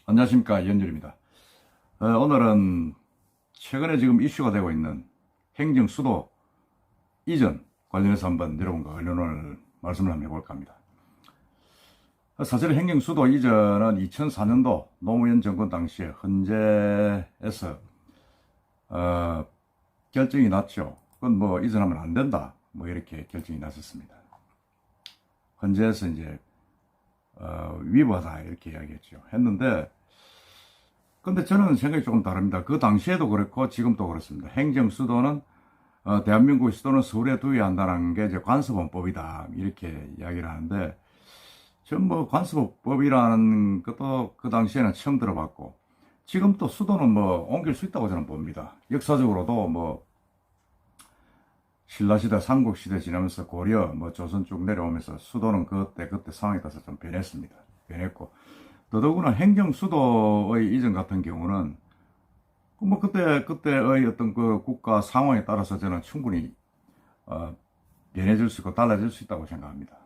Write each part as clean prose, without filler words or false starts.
안녕하십니까, 이현열입니다. 오늘은 최근에 지금 이슈가 되고 있는 행정 수도 이전 관련해서 한번 여러분과 의논을 말씀을 한번 해볼까 합니다. 사실 행정 수도 이전은 2004년도 노무현 정권 당시에 헌재에서 결정이 났죠. 그건 뭐 이전하면 안 된다, 뭐 이렇게 결정이 났었습니다. 헌재에서 이제 위법하다 이렇게 이야기했죠. 했는데 근데 저는 생각이 조금 다릅니다. 그 당시에도 그렇고 지금도 그렇습니다. 행정 수도는 대한민국의 수도는 서울에 두어야 한다는 게 이제 관습원법이다 이렇게 이야기를 하는데, 전 뭐 관습원법이라는 것도 그 당시에는 처음 들어봤고, 지금 또 수도는 뭐 옮길 수 있다고 저는 봅니다. 역사적으로도 뭐 신라시대, 삼국시대 지나면서 고려, 뭐 조선 쭉 내려오면서 수도는 그때 상황에 따라서 좀 변했습니다. 변했고, 더더구나 행정 수도의 이전 같은 경우는 뭐 그때의 어떤 그 국가 상황에 따라서 저는 충분히 변해질 수 있고 달라질 수 있다고 생각합니다.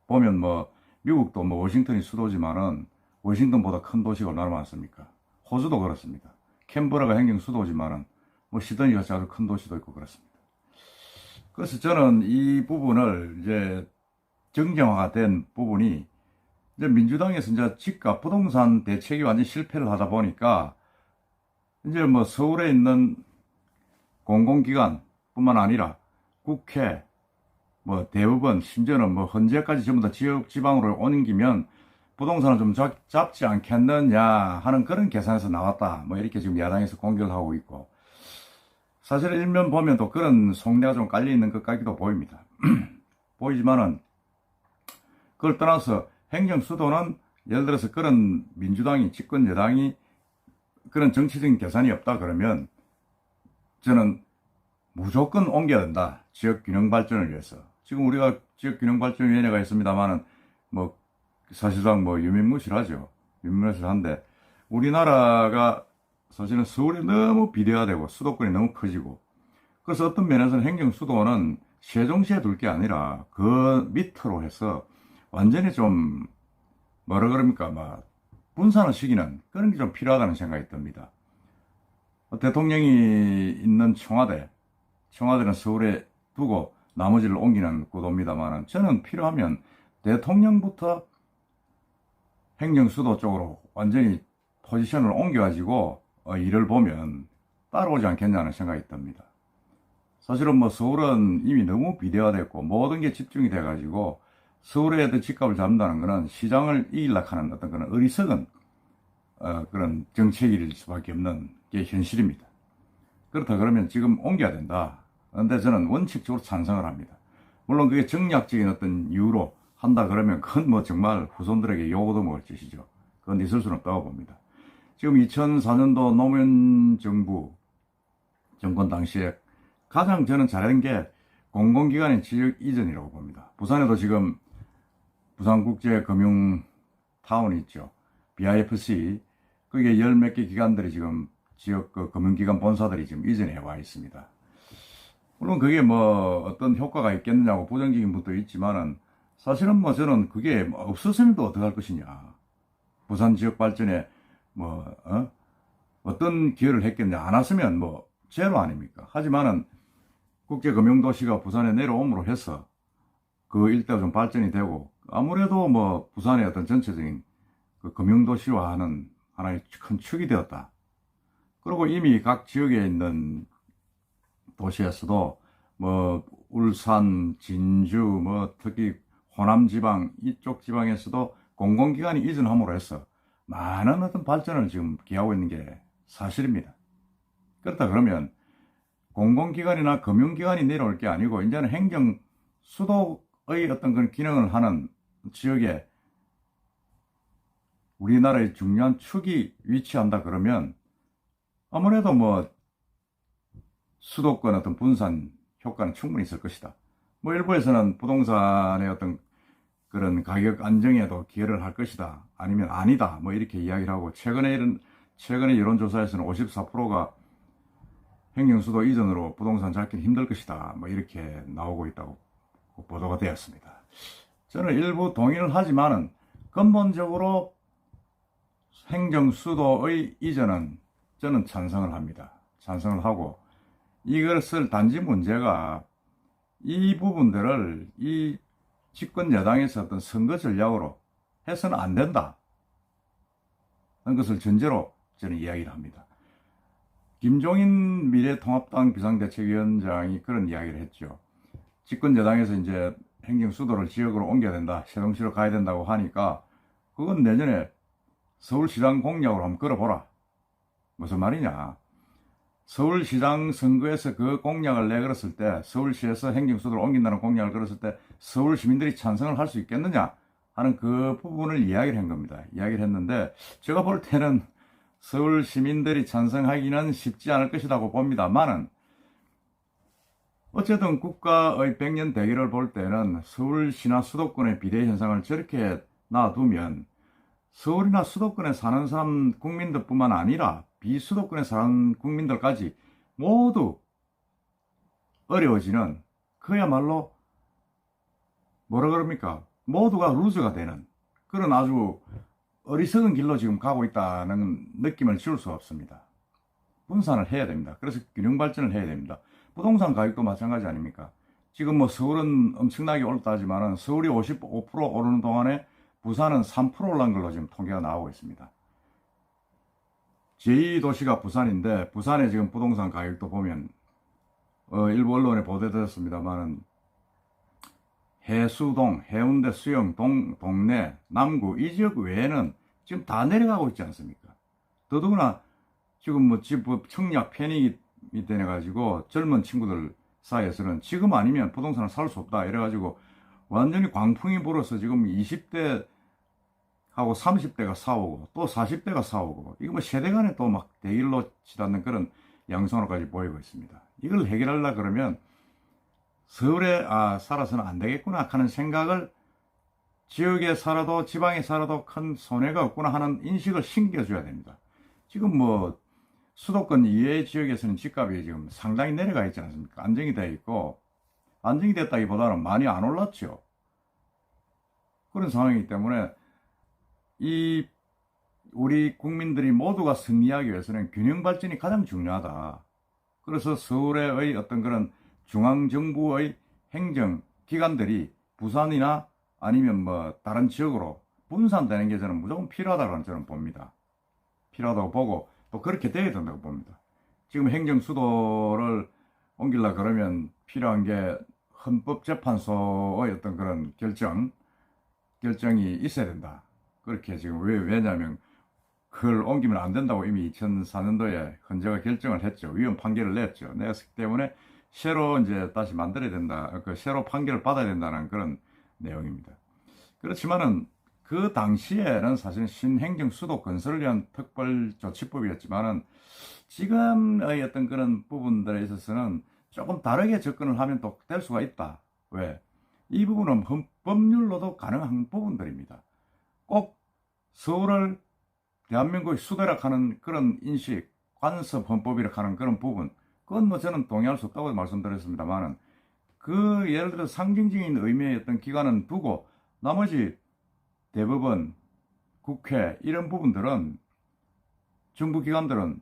보면 뭐 미국도 뭐 워싱턴이 수도지만은 워싱턴보다 큰 도시가 얼마나 많습니까? 호주도 그렇습니다. 캔버라가 행정 수도지만은 뭐 시드니가 아주 큰 도시도 있고 그렇습니다. 그래서 저는 이 부분을 이제 정쟁화가 된 부분이 이제 민주당에서 이제 집값 부동산 대책이 완전 실패를 하다 보니까 이제 뭐 서울에 있는 공공기관 뿐만 아니라 국회, 뭐 대법원, 심지어는 뭐 헌재까지 전부 다 지역 지방으로 옮기면 부동산을 좀 잡지 않겠느냐 하는 그런 계산에서 나왔다, 뭐 이렇게 지금 야당에서 공격을 하고 있고, 사실 일면 보면 또 그런 속내가 좀 깔려 있는 것 같기도 보입니다. 보이지만은 그걸 떠나서 행정 수도는 예를 들어서 그런 민주당이 집권 여당이 그런 정치적인 계산이 없다 그러면 저는 무조건 옮겨야 된다. 지역 균형 발전을 위해서. 지금 우리가 지역 균형 발전위원회가 있습니다만은 뭐 사실상 뭐 유명무실하죠. 유명무실한데 우리나라가 사실은 서울이 너무 비대화되고 수도권이 너무 커지고, 그래서 어떤 면에서는 행정 수도는 세종시에 둘 게 아니라 그 밑으로 해서 완전히 좀 뭐라 그럽니까, 막 분산을 시키는 그런 게 좀 필요하다는 생각이 듭니다. 대통령이 있는 청와대는 서울에 두고 나머지를 옮기는 구도입니다만, 저는 필요하면 대통령부터 행정수도 쪽으로 완전히 포지션을 옮겨가지고 일을 보면 따라오지 않겠냐는 생각이 듭니다. 사실은 뭐 서울은 이미 너무 비대화됐고 모든 게 집중이 돼가지고 서울에 어떤 집값을 잡는다는 것은 시장을 이기려고 하는 어떤 그런 어리석은 그런 정책일 수밖에 없는 게 현실입니다. 그렇다 그러면 지금 옮겨야 된다. 그런데 저는 원칙적으로 찬성을 합니다. 물론 그게 정략적인 어떤 이유로 한다 그러면 그건 뭐 정말 후손들에게 욕도 먹을 짓이죠. 그건 있을 수는 없다고 봅니다. 지금 2004년도 노무현 정부 정권 당시에 가장 저는 잘한 게 공공기관의 지역 이전이라고 봅니다. 부산에도 지금 부산국제금융타운이 있죠. BIFC. 그게 열 몇 개 기관들이 지금 지역 그 금융기관 본사들이 지금 이전해 와 있습니다. 물론 그게 뭐 어떤 효과가 있겠느냐고 부정적인 분도 있지만은 사실은 뭐 저는 그게 없었으면 또 어떡할 것이냐. 부산 지역 발전에 뭐 어떤 기여를 했겠냐. 안 왔으면 뭐 제로 아닙니까? 하지만은 국제금융도시가 부산에 내려옴으로 해서 그 일대가 좀 발전이 되고, 아무래도 뭐 부산의 어떤 전체적인 그 금융도시화하는 하나의 큰 축이 되었다. 그리고 이미 각 지역에 있는 도시에서도 뭐 울산, 진주, 뭐 특히 호남 지방 이쪽 지방에서도 공공기관이 이전함으로 해서 많은 어떤 발전을 지금 기하고 있는 게 사실입니다. 그렇다 그러면 공공기관이나 금융기관이 내려올 게 아니고 이제는 행정 수도의 어떤 그런 기능을 하는 지역에 우리나라의 중요한 축이 위치한다 그러면 아무래도 뭐 수도권 어떤 분산 효과는 충분히 있을 것이다. 뭐 일부에서는 부동산의 어떤 그런 가격 안정에도 기여를 할 것이다. 아니면 아니다. 뭐 이렇게 이야기를 하고, 최근에 여론조사에서는 54%가 행정수도 이전으로 부동산 잡기는 힘들 것이다. 뭐 이렇게 나오고 있다고 보도가 되었습니다. 저는 일부 동의를 하지만은 근본적으로 행정 수도의 이전은 저는 찬성을 합니다. 찬성을 하고, 이것을 단지 문제가 이 부분들을 이 집권 여당에서 어떤 선거 전략으로 해서는 안 된다 하는 것을 전제로 저는 이야기를 합니다. 김종인 미래통합당 비상대책위원장이 그런 이야기를 했죠. 집권 여당에서 이제 행정 수도를 지역으로 옮겨야 된다, 세종시로 가야 된다고 하니까 그건 내년에 서울시장 공약으로 한번 걸어보라. 무슨 말이냐? 서울시장 선거에서 그 공약을 내걸었을 때, 서울시에서 행정수도를 옮긴다는 공약을 걸었을 때 서울 시민들이 찬성을 할 수 있겠느냐 하는 그 부분을 이야기를 한 겁니다. 이야기를 했는데 제가 볼 때는 서울 시민들이 찬성하기는 쉽지 않을 것이라고 봅니다만은, 어쨌든 국가의 100년 대계를 볼 때는 서울시나 수도권의 비례 현상을 저렇게 놔두면 서울이나 수도권에 사는 사람 국민들뿐만 아니라 비수도권에 사는 국민들까지 모두 어려워지는, 그야말로 뭐라 그럽니까? 모두가 루즈가 되는 그런 아주 어리석은 길로 지금 가고 있다는 느낌을 지울 수 없습니다. 분산을 해야 됩니다. 그래서 균형 발전을 해야 됩니다. 부동산 가격도 마찬가지 아닙니까? 지금 뭐 서울은 엄청나게 올랐다지만은 서울이 55% 오르는 동안에 부산은 3% 올란 걸로 지금 통계가 나오고 있습니다. 제2도시가 부산인데, 부산의 지금 부동산 가격도 보면 일부 언론에 보도됐습니다만은 해수동, 해운대, 수영, 동래, 남구 이 지역 외에는 지금 다 내려가고 있지 않습니까? 더더구나 지금 뭐 집 청약 패닉이 되어가지고 젊은 친구들 사이에서는 지금 아니면 부동산을 살 수 없다 이래가지고 완전히 광풍이 불어서 지금 20대 하고 30대가 싸우고 또 40대가 싸우고, 이거 뭐 세대 간에 또 막 대일로 치닫는 그런 양상으로까지 보이고 있습니다. 이걸 해결하려 그러면 서울에 살아서는 안 되겠구나 하는 생각을, 지역에 살아도 지방에 살아도 큰 손해가 없구나 하는 인식을 심겨줘야 됩니다. 지금 뭐 수도권 이외의 지역에서는 집값이 지금 상당히 내려가 있지 않습니까? 안정이 되어 있고, 안정이 됐다기보다는 많이 안 올랐죠. 그런 상황이기 때문에 우리 국민들이 모두가 승리하기 위해서는 균형 발전이 가장 중요하다. 그래서 서울의 어떤 그런 중앙정부의 행정기관들이 부산이나 아니면 뭐 다른 지역으로 분산되는 게 저는 무조건 필요하다고 저는 봅니다. 필요하다고 보고 또 그렇게 돼야 된다고 봅니다. 지금 행정수도를 옮기려고 그러면 필요한 게 헌법재판소의 어떤 그런 결정이 있어야 된다. 그렇게 지금 왜냐하면 그걸 옮기면 안 된다고 이미 2004년도에 헌재가 결정을 했죠. 위헌 판결을 냈죠. 냈기 때문에 새로 이제 다시 만들어야 된다. 새로 판결을 받아야 된다는 그런 내용입니다. 그렇지만은 그 당시에는 사실 신행정 수도 건설을 위한 특별조치법이었지만은 지금의 어떤 그런 부분들에 있어서는 조금 다르게 접근을 하면 또 될 수가 있다. 왜? 이 부분은 법률로도 가능한 부분들입니다. 꼭 서울을 대한민국의 수도라 하는 그런 인식, 관습 헌법이라 하는 그런 부분, 그건 뭐 저는 동의할 수 없다고 말씀드렸습니다만은, 그 예를 들어 상징적인 의미의 어떤 기관은 두고 나머지 대법원, 국회 이런 부분들은, 정부 기관들은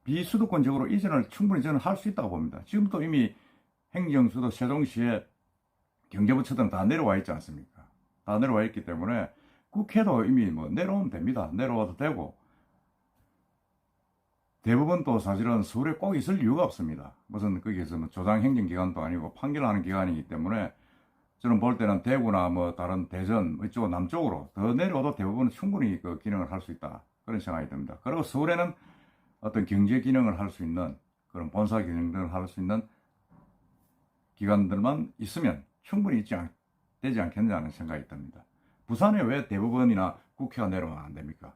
비수도권적으로 이전을 충분히 저는 할 수 있다고 봅니다. 지금도 이미 행정수도 세종시에 경제부처들은 다 내려와 있지 않습니까? 다 내려와 있기 때문에 국회도 이미 뭐 내려오면 됩니다. 내려와도 되고, 대부분도 사실은 서울에 꼭 있을 이유가 없습니다. 무슨 거기에서 뭐 조장 행정기관도 아니고 판결하는 기관이기 때문에 저는 볼 때는 대구나 뭐 다른 대전 이쪽 남쪽으로 더 내려와도 대부분 충분히 그 기능을 할 수 있다, 그런 생각이 듭니다. 그리고 서울에는 어떤 경제 기능을 할 수 있는 그런 본사 기능들을 할 수 있는 기관들만 있으면 충분히 되지 않겠느냐는 생각이 듭니다. 부산에 왜 대법원이나 국회가 내려오면 안 됩니까?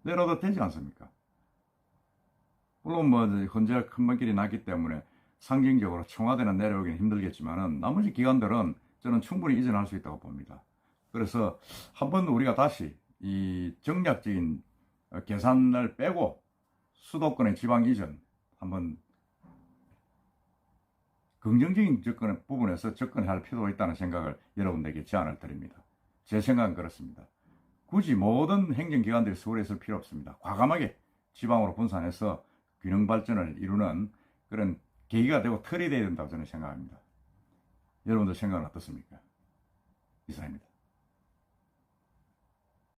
내려도 되지 않습니까? 물론 뭐 헌재가 큰 길이 났기 때문에 상징적으로 청와대는 내려오기는 힘들겠지만은 나머지 기관들은 저는 충분히 이전할 수 있다고 봅니다. 그래서 한번 우리가 다시 이 정략적인 계산을 빼고 수도권의 지방 이전 한번 긍정적인 부분에서 접근할 필요가 있다는 생각을 여러분들에게 제안을 드립니다. 제 생각은 그렇습니다. 굳이 모든 행정기관들이 서울에 있을 필요 없습니다. 과감하게 지방으로 분산해서 균형 발전을 이루는 그런 계기가 되고 틀이 되어야 된다고 저는 생각합니다. 여러분들 생각은 어떻습니까? 이상입니다.